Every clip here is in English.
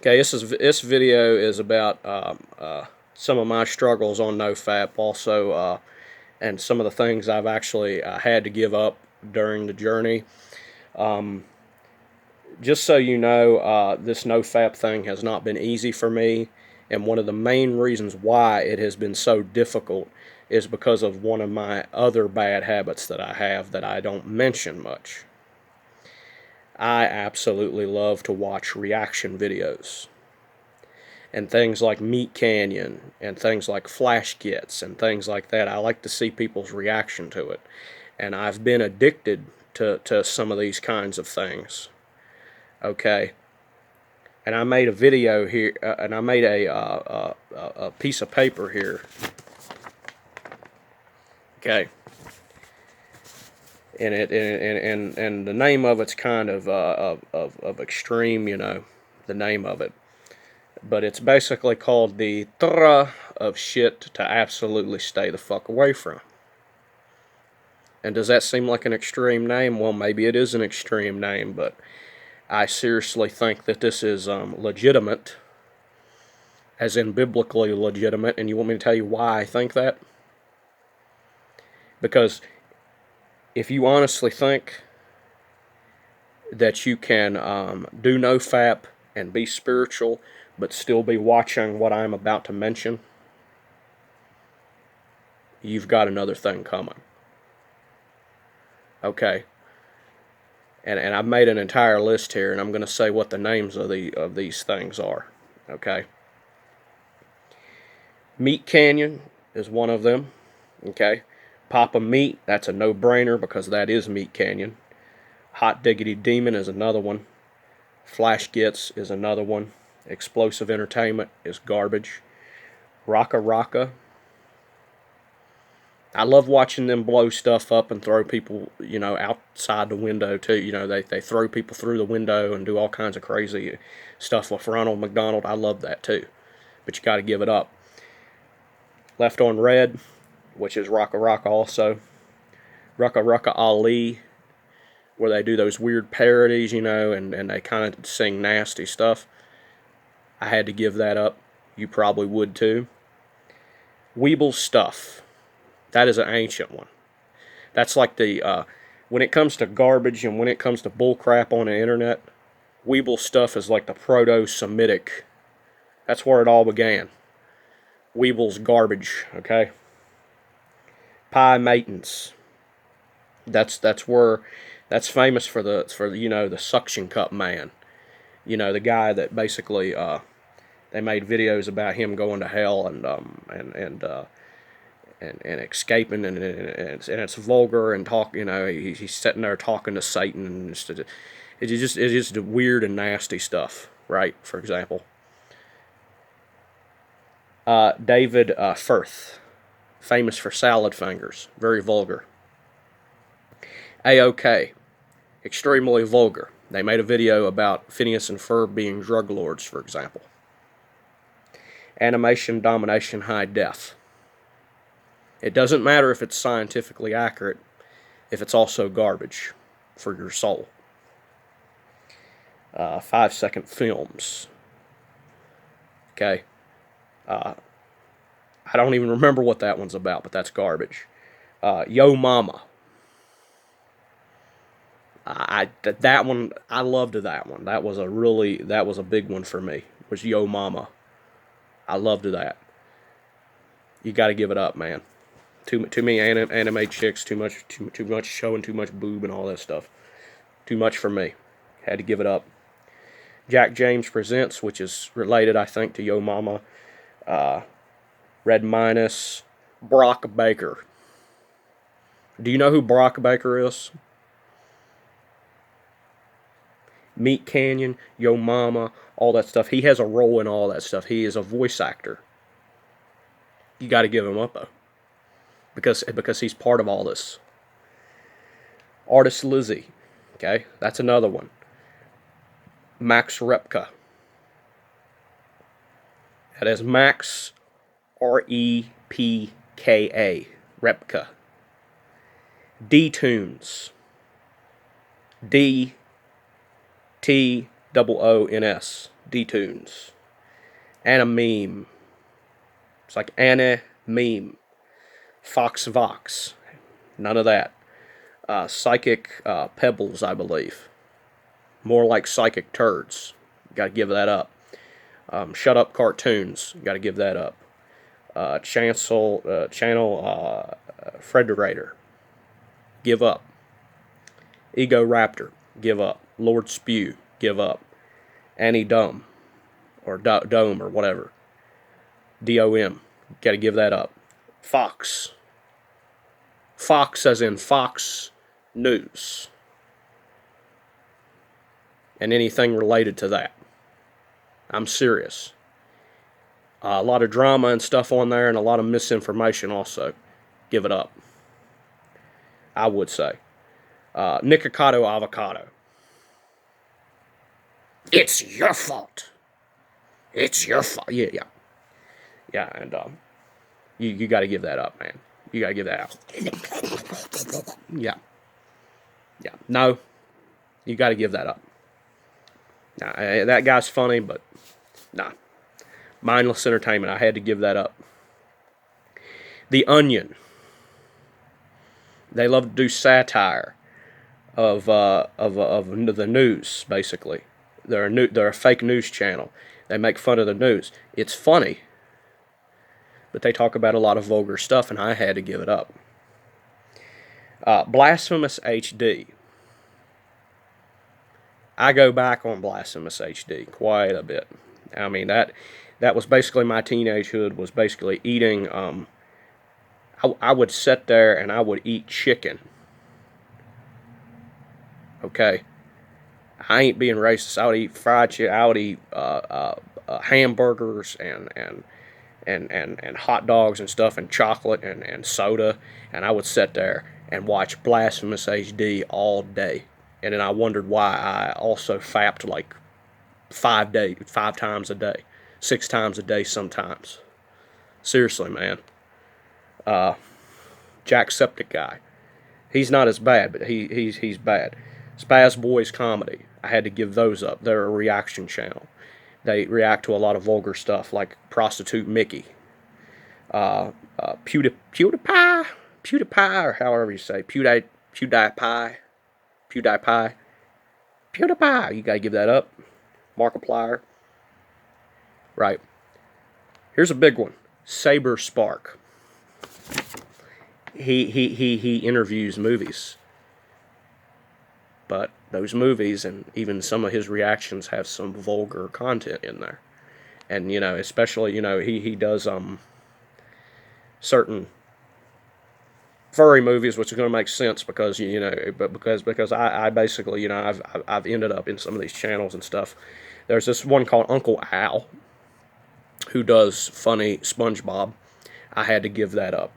Okay, this video is about some of my struggles on NoFap, also, and some of the things I've actually had to give up during the journey. Just so you know, this NoFap thing has not been easy for me, and one of the main reasons why it has been so difficult is because of one of my other bad habits that I have that I don't mention much. I absolutely love to watch reaction videos. And things like Meat Canyon and things like Flash Kits and things like that. I like to see people's reaction to it. And I've been addicted to some of these kinds of things. Okay. And I made a video here, and I made a piece of paper here. Okay. And and the name of it's kind of extreme, you know, the name of it. But it's basically called the Tra of shit to absolutely stay the fuck away from. And does that seem like an extreme name? Well, maybe it is an extreme name, but I seriously think that this is legitimate, as in biblically legitimate. And you want me to tell you why I think that? Because if you honestly think that you can do NoFap and be spiritual, but still be watching what I'm about to mention, you've got another thing coming. Okay. And I've made an entire list here, and I'm going to say what the names of these things are. Okay. Meat Canyon is one of them. Okay. Papa Meat, that's a no-brainer because that is Meat Canyon. Hot Diggity Demon is another one. Flash Gets is another one. Explosive Entertainment is garbage. Rocka Rocka. I love watching them blow stuff up and throw people, you know, outside the window too. You know, they throw people through the window and do all kinds of crazy stuff with Ronald McDonald. I love that too. But you got to give it up. Left on Red, which is Rocka Rocka also. Rucka Rucka Ali, where they do those weird parodies, you know, and they kind of sing nasty stuff. I had to give that up. You probably would too. Weeble's Stuff. That is an ancient one. That's like the, when it comes to garbage and when it comes to bullcrap on the internet, Weeble Stuff is like the proto-Semitic. That's where it all began. Weeble's garbage, okay? Pie Matins. That's famous for the you know, the suction cup man. You know, the guy that basically they made videos about him going to hell and escaping, and it's vulgar and talk. You know, he's sitting there talking to Satan, and it's just weird and nasty stuff, right? For example, David Firth, famous for salad fingers, very vulgar. AOK, extremely vulgar. They made a video about Phineas and Ferb being drug lords, for example. Animation Domination High Def. It doesn't matter if it's scientifically accurate, if it's also garbage for your soul. 5-second films. Okay. I don't even remember what that one's about, but that's garbage. Yo Mama. That one, I loved that one. That was a big one for me. Was Yo Mama. I loved that. You got to give it up, man. Too many anime chicks, too much showing, too much boob and all that stuff. Too much for me. Had to give it up. Jack James Presents, which is related, I think, to Yo Mama. Red Minus. Brock Baker. Do you know who Brock Baker is? Meat Canyon, Yo Mama, all that stuff. He has a role in all that stuff. He is a voice actor. You got to give him up, though. Because he's part of all this. Artist Lizzie. Okay, that's another one. Max Repka. That is Max, R-E-P-K-A. Repka. D-Tunes. D-T-O-O-N-S. D-Tunes. Meme. It's like Meme. Fox Vox. None of that. Psychic Pebbles, I believe. More like Psychic Turds. Gotta give that up. Shut Up Cartoons. Gotta give that up. Channel Frederator. Give up. Ego Raptor. Give up. Lord Spew. Give up. Annie Dumb. Or Dome or whatever. DOM. Gotta give that up. Fox. Fox as in Fox News. And anything related to that. I'm serious. A lot of drama and stuff on there and a lot of misinformation also. Give it up. I would say. Nikocado Avocado. It's your fault. It's your fault. Yeah. Yeah, and you got to give that up, man. You got to give that out. Yeah. No, you got to give that up. Nah, that guy's funny, but nah. Mindless entertainment. I had to give that up. The Onion. They love to do satire of the news, basically. They're a fake news channel. They make fun of the news. It's funny, but they talk about a lot of vulgar stuff, and I had to give it up. Blasphemous HD. I go back on Blasphemous HD quite a bit. I mean, that was basically my teenagehood, was basically eating, I would sit there and I would eat chicken. Okay? I ain't being racist. I would eat fried chicken. I would eat hamburgers and hot dogs and stuff and chocolate and soda. And I would sit there and watch Blasphemous HD all day. And then I wondered why I also fapped like 5 times a day, 6 times a day sometimes. Seriously, man. Jacksepticeye. He's not as bad, but he's bad. Spaz Boys Comedy. I had to give those up. They're a reaction channel. They react to a lot of vulgar stuff like Prostitute Mickey. PewDiePie, or however you say, PewDiePie. You gotta give that up. Markiplier. Right. Here's a big one. Saber Spark. He interviews movies. But those movies and even some of his reactions have some vulgar content in there. And, especially, he does certain furry movies, which is going to make sense because because I basically I've ended up in some of these channels and stuff. There's this one called Uncle Al who does funny SpongeBob. I had to give that up.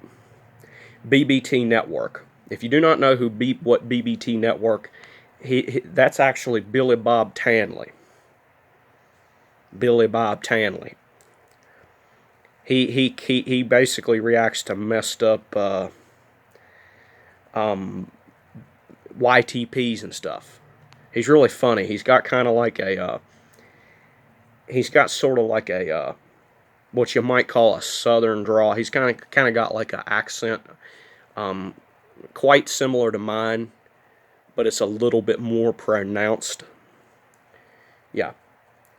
BBT Network. If you do not know what BBT Network, that's actually Billy Bob Tanley. Billy Bob Tanley. He basically reacts to messed up YTPs and stuff. He's really funny. He's got kind of like sort of like a what you might call a southern drawl. He's kind of got like an accent, quite similar to mine, but it's a little bit more pronounced. Yeah,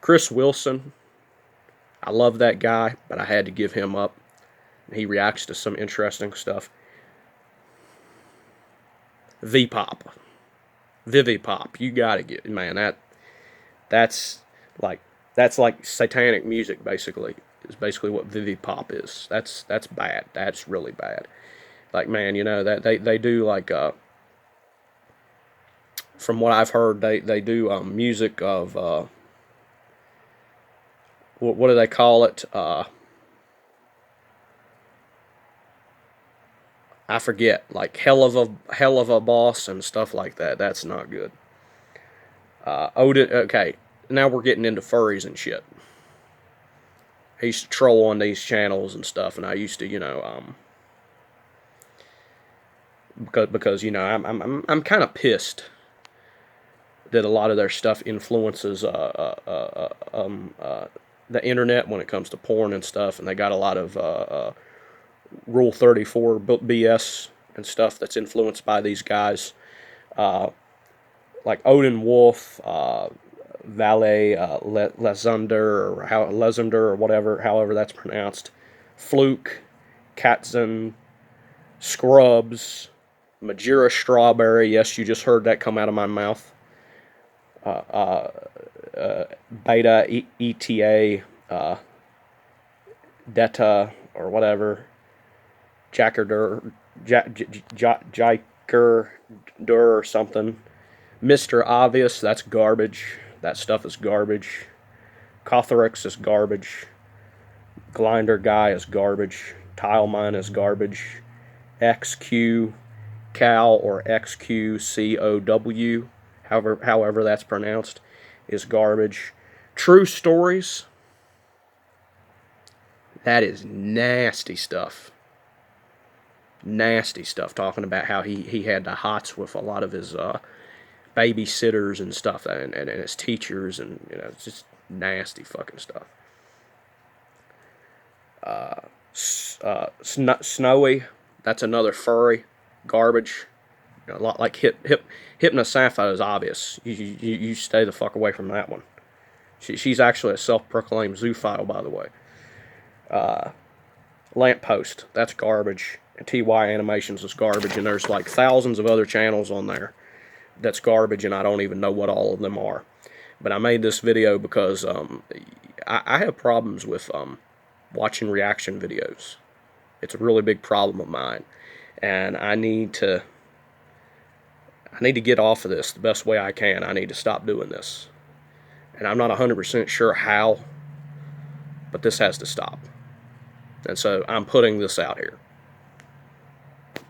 Chris Wilson. I love that guy, but I had to give him up. He reacts to some interesting stuff. Vivipop, you gotta get, man. That's like satanic music. Basically, is basically what Vivipop is. That's bad. That's really bad. Like, man, that they do like from what I've heard, they do music of what do they call it? I forget, like hell of a boss and stuff like that. That's not good. Okay, now we're getting into furries and shit. I used to troll on these channels and stuff, and I used to, because I'm kind of pissed that a lot of their stuff influences the internet when it comes to porn and stuff, and they got a lot of Rule 34 BS and stuff that's influenced by these guys, like Odin Wolf, Valet Lesunder, or Lesunder, or whatever, however that's pronounced, Fluke, Katzen, Scrubs, Majira Strawberry. Yes, you just heard that come out of my mouth. Beta ETA, Deta, or whatever. Jacker Dur or something. Mr. Obvious, that's garbage. That stuff is garbage. Cothrix is garbage. Glinder Guy is garbage. Tilemine is garbage. XQ Cow, or XQCOW, however that's pronounced, is garbage. True Stories, that is nasty stuff. Nasty stuff, talking about how he had the hots with a lot of his babysitters and stuff, and his teachers, and it's just nasty fucking stuff. Snowy, that's another furry, garbage. A lot like Hypnosapho is obvious. You stay the fuck away from that one. She's actually a self-proclaimed zoophile, by the way. Lamppost, that's garbage. And TY Animations is garbage, and there's like thousands of other channels on there that's garbage, and I don't even know what all of them are. But I made this video because I have problems with watching reaction videos. It's a really big problem of mine, and I need to get off of this the best way I can. I need to stop doing this, and I'm not 100% sure how, but this has to stop. And so I'm putting this out here.